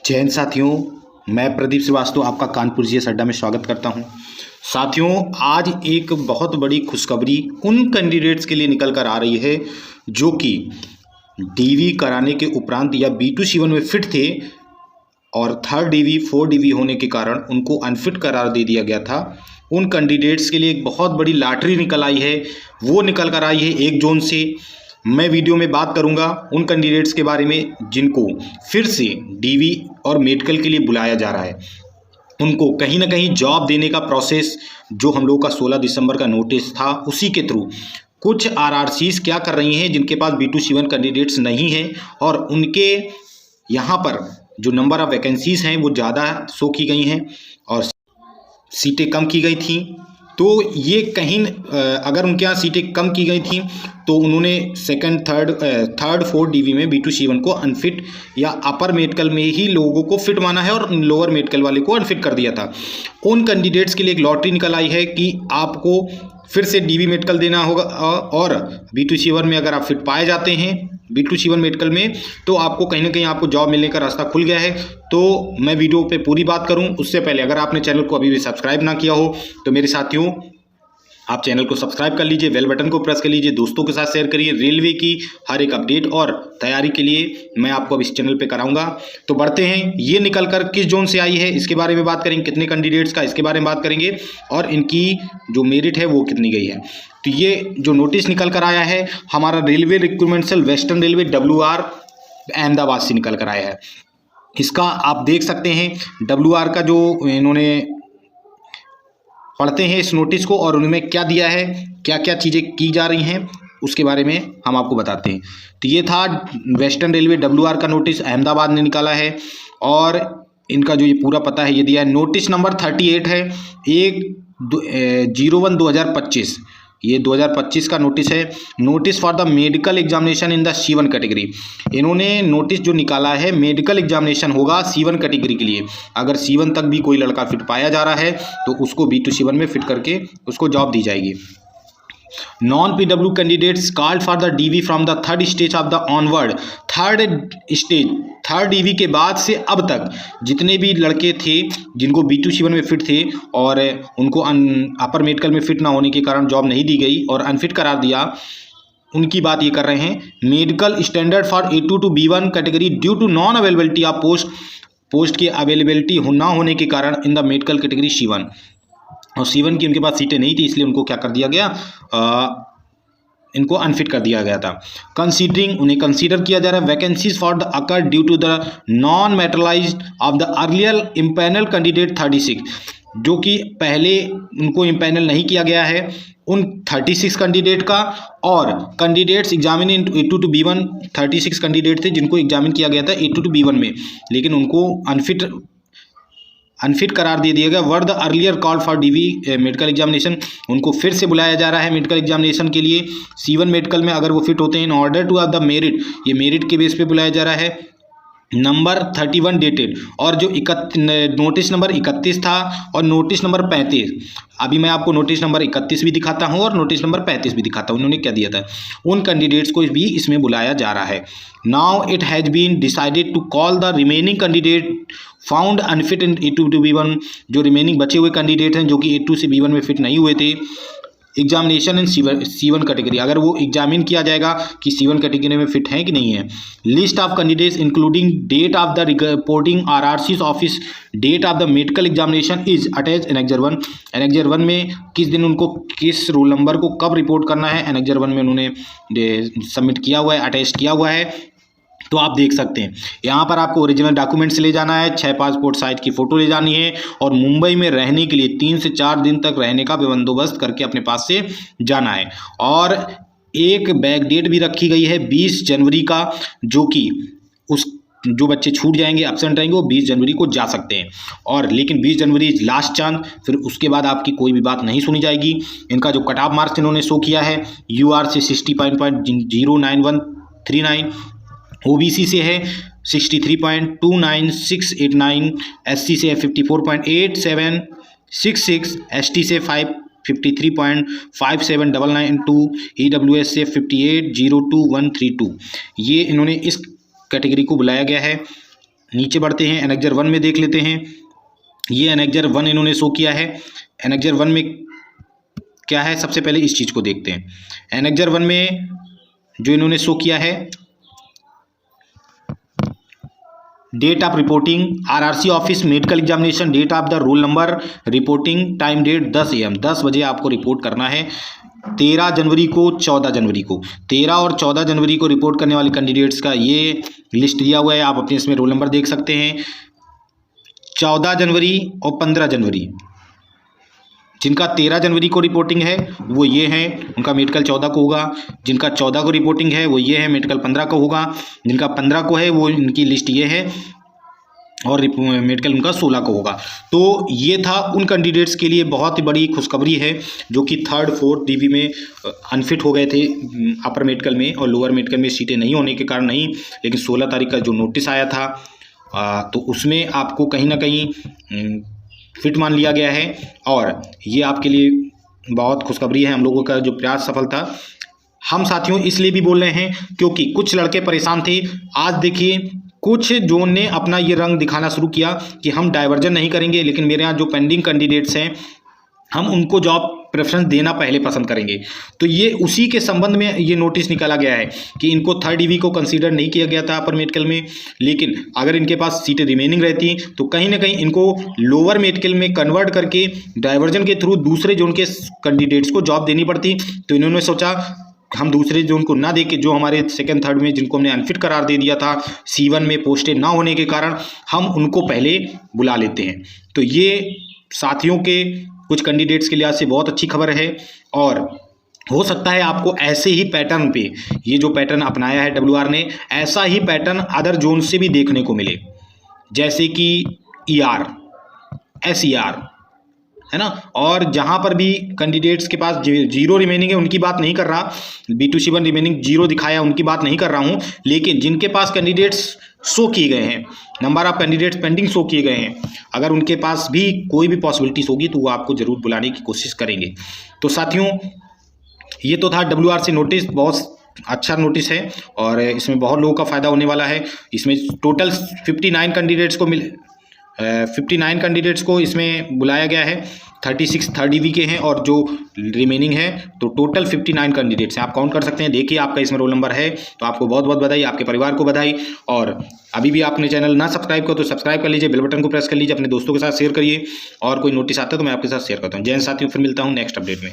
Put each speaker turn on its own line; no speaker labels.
जय हिंद साथियों, मैं प्रदीप श्रीवास्तव आपका कानपुर जीएस अड्डा में स्वागत करता हूं। साथियों, आज एक बहुत बड़ी खुशखबरी उन कैंडिडेट्स के लिए निकल कर आ रही है जो कि डीवी कराने के उपरांत या B2C1 में फिट थे और 3rd डीवी 4 डीवी होने के कारण उनको अनफिट करार दे दिया गया था। उन कैंडिडेट्स के लिए एक बहुत बड़ी लॉटरी निकल आई है। वो निकल कर आई है 1 जून से। मैं वीडियो में बात करूंगा उन कैंडिडेट्स के बारे में जिनको फिर से डीवी और मेडिकल के लिए बुलाया जा रहा है। उनको कहीं ना कहीं जॉब देने का प्रोसेस जो हम लोग का 16 दिसंबर का नोटिस था उसी के थ्रू कुछ RRCs क्या कर रही हैं जिनके पास B2C1 कैंडिडेट्स नहीं हैं और उनके यहाँ पर जो नंबर ऑफ़ वैकेंसीज़ हैं वो ज़्यादा शो की गई हैं और सीटें कम की गई थी। तो ये कहीं अगर उनके यहाँ सीटें कम की गई थी तो उन्होंने 2nd, 3rd, 4th डीवी में B2C1 को अनफिट या अपर मेडिकल में ही लोगों को फिट माना है और लोअर मेडिकल वाले को अनफिट कर दिया था। उन कैंडिडेट्स के लिए एक लॉटरी निकल आई है कि आपको फिर से डीवी मेडिकल देना होगा और B2C1 में अगर आप फिट पाए जाते हैं B2C1 मेडिकल में तो आपको कहीं ना कहीं आपको जॉब मिलने का रास्ता खुल गया है। तो मैं वीडियो पे पूरी बात करूं उससे पहले अगर आपने चैनल को अभी भी सब्सक्राइब ना किया हो तो मेरे साथियों आप चैनल को सब्सक्राइब कर लीजिए, बेल बटन को प्रेस कर लीजिए, दोस्तों के साथ शेयर करिए। रेलवे की हर एक अपडेट और तैयारी के लिए मैं आपको अब इस चैनल पे कराऊंगा। तो बढ़ते हैं, ये निकल कर किस जोन से आई है इसके बारे में बात करेंगे, कितने कैंडिडेट्स का इसके बारे में बात करेंगे और इनकी जो मेरिट है वो कितनी गई है। तो ये जो नोटिस निकल कर आया है हमारा railway recruitment cell western railway WR Ahmedabad से निकल कर आया है। इसका आप देख सकते हैं WR का जो इन्होंने पढ़ते हैं इस नोटिस को और उनमें क्या दिया है, क्या क्या चीज़ें की जा रही हैं उसके बारे में हम आपको बताते हैं। तो ये था वेस्टर्न रेलवे WR का नोटिस, अहमदाबाद ने निकाला है और इनका जो ये पूरा पता है ये दिया है। नोटिस नंबर 38 है 1/01/2025, ये 2025 का नोटिस है। Notice for the medical examination in the C1 category. इन्होंने नोटिस जो निकाला है मेडिकल एग्जामिनेशन होगा C1 कैटेगरी के लिए। अगर C1 तक भी कोई लड़का फिट पाया जा रहा है तो उसको B2C1 में फिट करके उसको जॉब दी जाएगी। Non PW candidates called for the DV from the 3rd stage of the onward. 3rd DV के बाद से अब तक जितने भी लड़के थे जिनको B2C1 में फिट थे और उनको अपर मेडिकल में फिट ना होने के कारण जॉब नहीं दी गई और अनफिट करार दिया, उनकी बात ये कर रहे हैं। Medical standard for A2 to B1 category due to non availability of post की अवेलेबिलिटी ना होने के कारण in the medical category C1 और C1 की उनके पास सीटें नहीं थी इसलिए उनको क्या कर दिया गया, इनको अनफिट कर दिया गया था। कंसीडरिंग, उन्हें कंसीडर किया जा रहा है। Vacancies for the occur due to the non materialised of the earlier empanel candidate 36, जो कि पहले उनको इम्पैनल नहीं किया गया है उन 36 कैंडिडेट का और candidates examine in A2 to B1 36 candidate थे जिनको एग्जामिन किया गया था A2 to B1 में, लेकिन उनको अनफिट करार दे दिया गया। Word the earlier call for DV medical examination, उनको फिर से बुलाया जा रहा है मेडिकल एग्जामिनेशन के लिए C1 मेडिकल में अगर वो फिट होते हैं। In order to the merit, ये मेरिट के बेस पे बुलाया जा रहा है। नंबर 31 डेटेड और जो नोटिस नंबर 31 था और नोटिस नंबर 35, अभी मैं आपको नोटिस नंबर 31 भी दिखाता हूं और नोटिस नंबर 35 भी दिखाता हूं उन्होंने क्या दिया था। उन कैंडिडेट्स को भी इसमें बुलाया जा रहा है। Now it has been decided to call the remaining candidate found unfit in A2 to B1, जो रिमेनिंग बचे हुए कैंडिडेट हैं जो कि A2 से B1 में फिट नहीं हुए थे, एग्जामिनेशन इन C1 कैटेगरी, अगर वो एग्जामिन किया जाएगा कि C1 कैटेगरी में फिट है कि नहीं है। List of candidates including date of the reporting RRC's office, date of the medical examination is attach annexure 1। Annexure 1 में किस दिन उनको किस रोल नंबर को कब रिपोर्ट करना है एनेक्जर 1 में उन्होंने सबमिट किया हुआ है, अटैच किया हुआ है। तो आप देख सकते हैं यहाँ पर आपको ओरिजिनल डॉक्यूमेंट्स ले जाना है, 6 पासपोर्ट साइज की फ़ोटो ले जानी है और मुंबई में रहने के लिए 3 से 4 दिन तक रहने का बंदोबस्त करके अपने पास से जाना है। और एक बैक डेट भी रखी गई है 20 जनवरी का, जो कि जो बच्चे छूट जाएंगे, एब्सेंट रहेंगे, वो 20 जनवरी को जा सकते हैं और लेकिन 20 जनवरी लास्ट चांस, फिर उसके बाद आपकी कोई भी बात नहीं सुनी जाएगी। इनका जो कट ऑफ मार्क्स इन्होंने शो किया है UR से 60.09139, OBC से है 63.29689, SC से है 54.8766, ST से 53.57992, EWS से 58.02132। ये इन्होंने इस कैटेगरी को बुलाया गया है। नीचे बढ़ते हैं, एनेक्जर 1 में देख लेते हैं। ये एनेक्जर 1 इन्होंने शो किया है। एनेक्जर 1 में क्या है, सबसे पहले इस चीज़ को देखते हैं। एनेक्जर 1 में जो इन्होंने शो किया है, date of reporting RRC office medical examination, date of the roll number, reporting time date 10 AM, 10 बजे आपको रिपोर्ट करना है। 13 जनवरी को, 14 जनवरी को, 13 और 14 जनवरी को रिपोर्ट करने वाले कैंडिडेट्स का ये लिस्ट दिया हुआ है। आप अपने इसमें रोल नंबर देख सकते हैं। 14 जनवरी और 15 जनवरी, जिनका 13 जनवरी को रिपोर्टिंग है वो ये हैं, उनका मेडिकल 14 को होगा। जिनका 14 को रिपोर्टिंग है वो ये है, मेडिकल 15 को होगा। जिनका 15 को है वो इनकी लिस्ट ये है और मेडिकल उनका 16 को होगा। तो ये था उन कैंडिडेट्स के लिए बहुत ही बड़ी खुशखबरी है जो कि 3rd 4th DB में अनफिट हो गए थे अपर मेडिकल में, और लोअर मेडिकल में सीटें नहीं होने के कारण नहीं, लेकिन 16 तारीख का जो नोटिस आया था तो उसमें आपको कहीं ना कहीं फिट मान लिया गया है। और ये आपके लिए बहुत खुशखबरी है। हम लोगों का जो प्रयास सफल था, हम साथियों इसलिए भी बोल रहे हैं क्योंकि कुछ लड़के परेशान थे। आज देखिए कुछ जोन ने अपना ये रंग दिखाना शुरू किया कि हम डाइवर्जन नहीं करेंगे, लेकिन मेरे यहाँ जो पेंडिंग कैंडिडेट्स हैं हम उनको जॉब प्रेफरेंस देना पहले पसंद करेंगे। तो ये उसी के संबंध में ये नोटिस निकाला गया है कि इनको 3rd DB को कंसीडर नहीं किया गया था अपर मेडिकल में, लेकिन अगर इनके पास सीटें रिमेनिंग रहती तो कहीं ना कहीं इनको लोअर मेडिकल में कन्वर्ट करके डाइवर्जन के थ्रू दूसरे जोन के कैंडिडेट्स को जॉब देनी पड़ती। तो इन्होंने सोचा हम दूसरे जोन को ना देके जो हमारे 2nd 3rd में जिनको हमने अनफिट करार दे दिया था, C1 में पोस्टें ना होने के कारण हम उनको पहले बुला लेते हैं। तो ये साथियों के कुछ कैंडिडेट्स के लिहाज से बहुत अच्छी खबर है। और हो सकता है आपको ऐसे ही पैटर्न पे, ये जो पैटर्न अपनाया है WR ने, ऐसा ही पैटर्न अदर जोन से भी देखने को मिले, जैसे कि ER, SER, है ना। और जहाँ पर भी कैंडिडेट्स के पास 0 रिमेनिंग है उनकी बात नहीं कर रहा, B2C1 रिमेनिंग 0 दिखाया उनकी बात नहीं कर रहा हूँ, लेकिन जिनके पास कैंडिडेट्स शो किए गए हैं, number of candidates pending show किए गए हैं, अगर उनके पास भी कोई भी पॉसिबिलिटीज होगी तो वो आपको ज़रूर बुलाने की कोशिश करेंगे। तो साथियों ये तो था WR से नोटिस, बहुत अच्छा नोटिस है और इसमें बहुत लोगों का फ़ायदा होने वाला है। इसमें टोटल 59 कैंडिडेट्स को इसमें बुलाया गया है। 36 3rd DB के हैं और जो रिमेनिंग है, तो टोटल 59 कैंडिडेट्स हैं। आप काउंट कर सकते हैं। देखिए आपका इसमें रोल नंबर है तो आपको बहुत बहुत बधाई, आपके परिवार को बधाई। और अभी भी आपने चैनल ना सब्सक्राइब करो तो सब्सक्राइब कर लीजिए, बेल बटन को प्रेस कर लीजिए, अपने दोस्तों के साथ शेयर करिए और कोई नोटिस आता है तो मैं आपके साथ शेयर करता हूँ। जय हिंद साथियों, फिर मिलता हूँ नेक्स्ट अपडेट में।